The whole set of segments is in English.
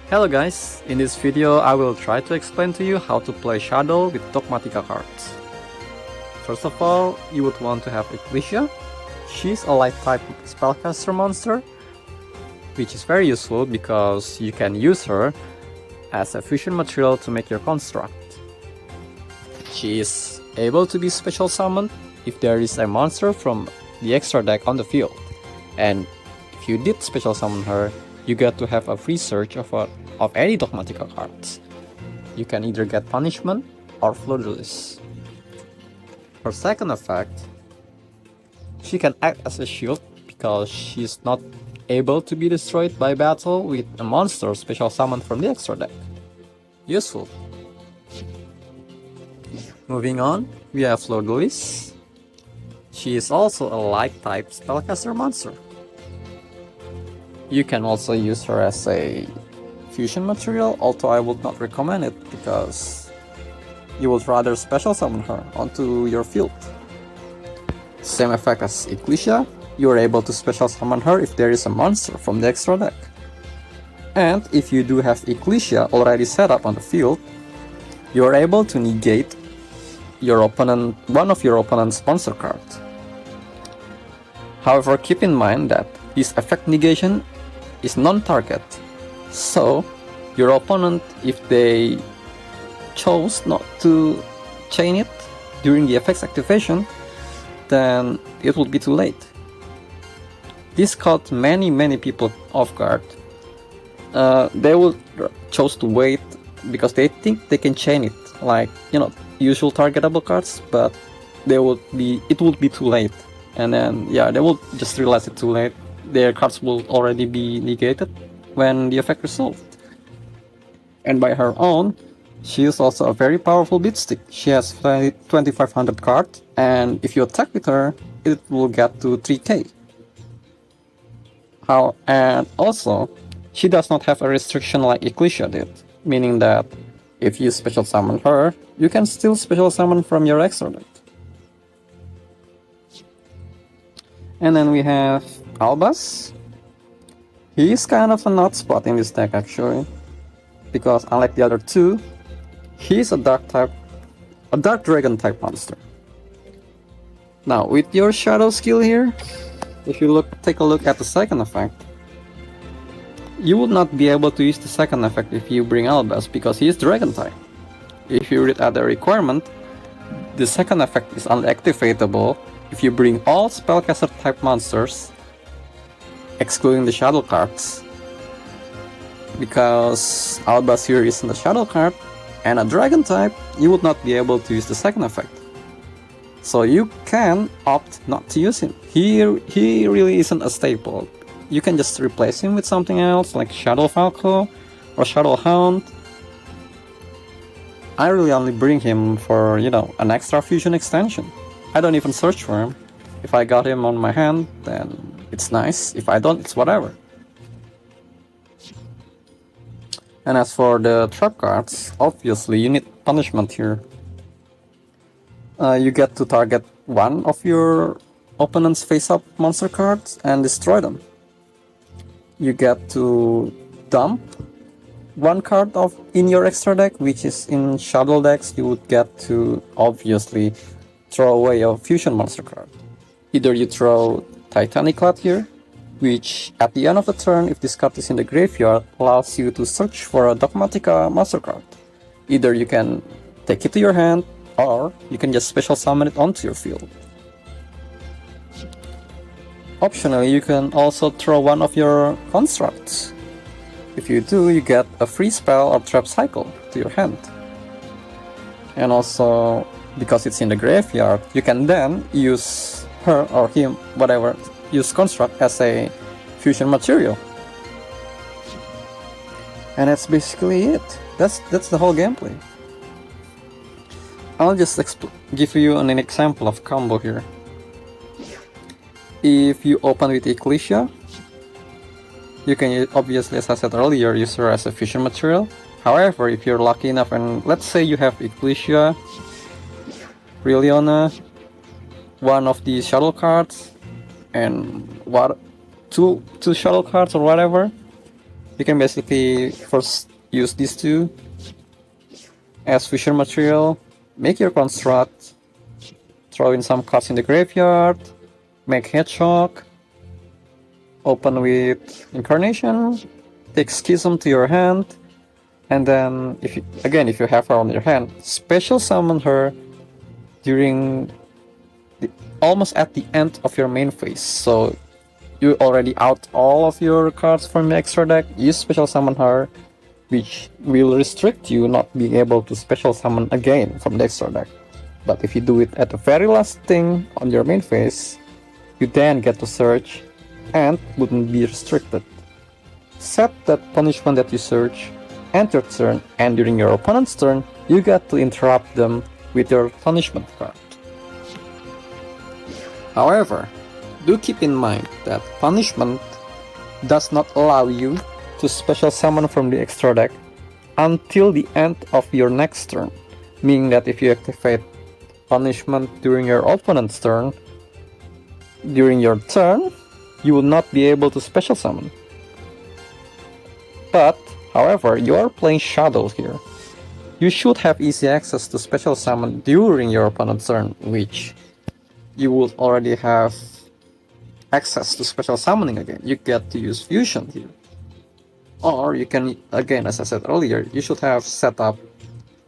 Hello guys, in this video I will try to explain to you how to play Shaddoll with Dogmatika cards. First of all, you would want to have Ecclesia. She's a light type spellcaster monster, which is very useful because you can use her as a fusion material to make your construct. She is able to be special summoned if there is a monster from the extra deck on the field, and if you did special summon her, you get to have a free search of any Dogmatika cards. You can either get Punishment or Fleurdelis. Her second effect, she can act as a shield because she's not able to be destroyed by battle with a monster special summoned from the extra deck. Useful. Moving on, we have Fleurdelis. She is also a light type spellcaster monster. You can also use her as a fusion material, although I would not recommend it because you would rather special summon her onto your field. Same effect as Ecclesia, you are able to special summon her if there is a monster from the extra deck. And if you do have Ecclesia already set up on the field, you are able to negate one of your opponent's monster cards. However, keep in mind that this effect negation is non-target, so your opponent, if they chose not to chain it during the effect's activation, then it would be too late. This caught many people off guard. They will choose to wait because they think they can chain it, like usual targetable cards, but it would be too late, and then they will just realize it's too late. Their cards will already be negated when the effect resolved. And by her own, she is also a very powerful beatstick. She has 2500 cards, and if you attack with her, it will get to 3k. And also, she does not have a restriction like Ecclesia did, meaning that if you special summon her, you can still special summon from your extra deck. And then we have Albaz. He is kind of an odd spot in this deck actually, because unlike the other two, he is a dark dragon type monster. Now with your shadow skill here, if you take a look at the second effect, you would not be able to use the second effect if you bring Albaz because he is dragon type. If you read at the requirement, the second effect is unactivatable if you bring all spellcaster type monsters, excluding the Shaddoll cards, because Albaz here isn't a Shaddoll card, and a dragon type, you would not be able to use the second effect. So you can opt not to use him. He really isn't a staple. You can just replace him with something else like Shaddoll Falco or Shaddoll Hound. I really only bring him for, an extra fusion extension. I don't even search for him. If I got him on my hand, then it's nice. If I don't, it's whatever. And as for the trap cards, obviously you need Punishment here. You get to target one of your opponent's face-up monster cards and destroy them. You get to dump one card in your extra deck, which is in Shaddoll decks you would get to obviously throw away a fusion monster card. Either you throw Titaniclad here, which at the end of the turn, if this card is in the graveyard, allows you to search for a Dogmatika monster card. Either you can take it to your hand, or you can just special summon it onto your field. Optionally, you can also throw one of your constructs. If you do, you get a free spell or trap cycle to your hand. And also, because it's in the graveyard, you can then use her or him, whatever, use construct as a fusion material. And that's basically it. That's the whole gameplay. I'll just give you an example of combo here. If you open with Ecclesia, you can obviously, as I said earlier, use her as a fusion material. However, if you're lucky enough, and let's say you have Ecclesia, Brilliona, one of the Shaddoll cards, and two Shaddoll cards or whatever, You can basically first use these two as fusion material, make your construct, throw in some cards in the graveyard, make Hedgehog, open with Incarnation, take Schism to your hand, and then if you have her on your hand, special summon her during almost at the end of your main phase. So you already out all of your cards from your extra deck, you special summon her, which will restrict you not being able to special summon again from the extra deck. But if you do it at the very last thing on your main phase, you then get to search and wouldn't be restricted. Set that punishment that you search, end your turn, and during your opponent's turn, you get to interrupt them with your punishment card. However, do keep in mind that punishment does not allow you to special summon from the extra deck until the end of your next turn, meaning that if you activate punishment during your opponent's turn, during your turn, you will not be able to special summon. But, however, you are playing Shaddoll here. You should have easy access to special summon during your opponent's turn, which you would already have access to special summoning again. You get to use fusion here. Or you can, again, as I said earlier, you should have set up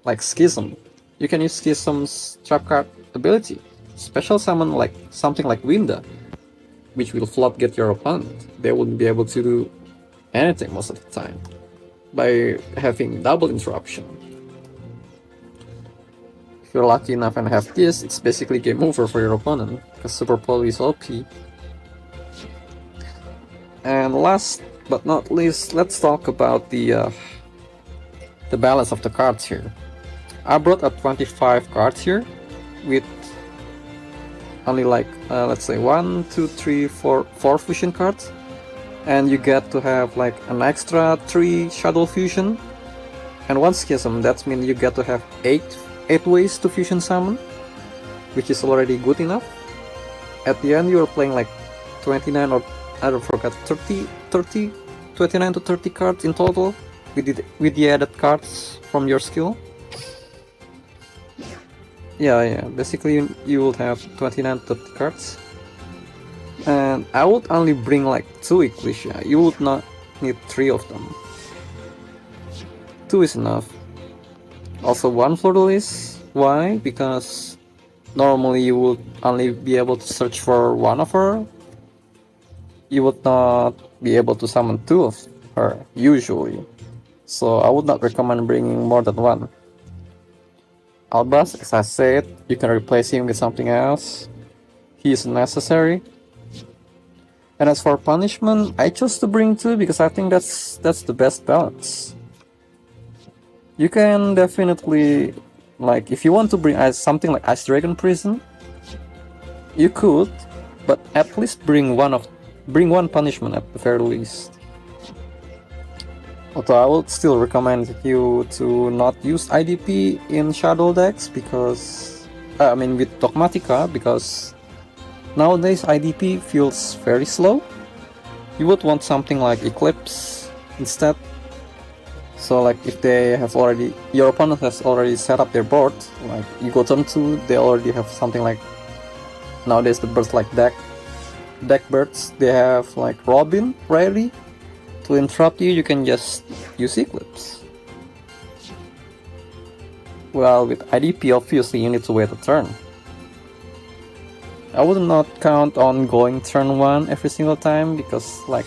like Schism. You can use Schism's trap card ability. Special summon like something like Winda, which will flop get your opponent. They wouldn't be able to do anything most of the time by having double interruption. If you're lucky enough and have this, it's basically game over for your opponent, because Super Poly is OP. And last but not least, let's talk about the balance of the cards here. I brought up 25 cards here with only like let's say 1, 2, 3, 4 fusion cards, and you get to have like an extra 3 Shaddoll fusion and 1 Schism. That means you get to have 8 ways to fusion summon, which is already good enough. At the end, you're playing like 29 or I don't forget 29 to 30 cards in total with the added cards from your skill. Yeah, basically you will have 29 to 30 cards. And I would only bring like 2 Ecclesia. You would not need 3 of them. 2 is enough. Also 1 Fleurdelis. Why? Because normally you would only be able to search for 1 of her. You would not be able to summon 2 of her, usually. So I would not recommend bringing more than 1. Albaz, as I said, you can replace him with something else. He is necessary. And as for punishment, I chose to bring 2 because I think that's the best balance. You can definitely, like, if you want to bring something like Ice Dragon Prison, you could, but at least bring one punishment at the very least. Although I would still recommend you to not use IDP in Shaddoll decks because, with Dogmatika, because nowadays IDP feels very slow. You would want something like Eclipse instead. So like if they have already, your opponent has already set up their board, like you go turn 2, they already have something like, nowadays the birds like deck birds, they have like Robin ready. To interrupt you, you can just use Eclipse. Well, with IDP, obviously you need to wait a turn. I would not count on going turn 1 every single time because, like,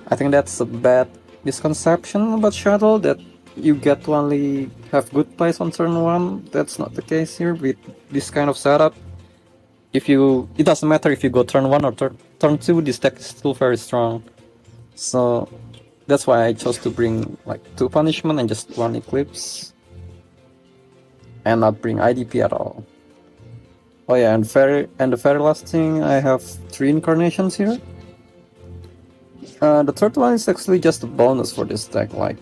I think that's a bad misconception about Shaddoll, that you get to only have good plays on turn 1. That's not the case here with this kind of setup. It doesn't matter if you go turn 1 or turn 2, this deck is still very strong. So that's why I chose to bring like 2 punishment and just 1 Eclipse, and not bring IDP at all. Oh yeah, and the very last thing, I have 3 incarnations here. The third one is actually just a bonus for this deck. Like,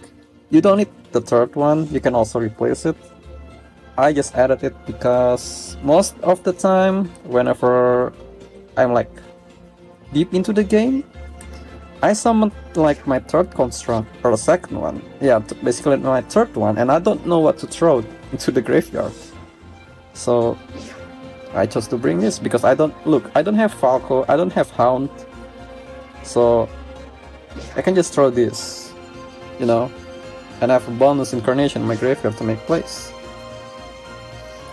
you don't need the third one, you can also replace it. I just added it because most of the time, whenever I'm like deep into the game, I summoned like my third construct, or the second one. Yeah, basically my third one, and I don't know what to throw into the graveyard. So I chose to bring this because I don't have Falco, I don't have Hound, so I can just throw this, you know, and I have a bonus incarnation in my graveyard to make plays.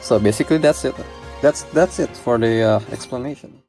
So basically that's it. That's it for the explanation.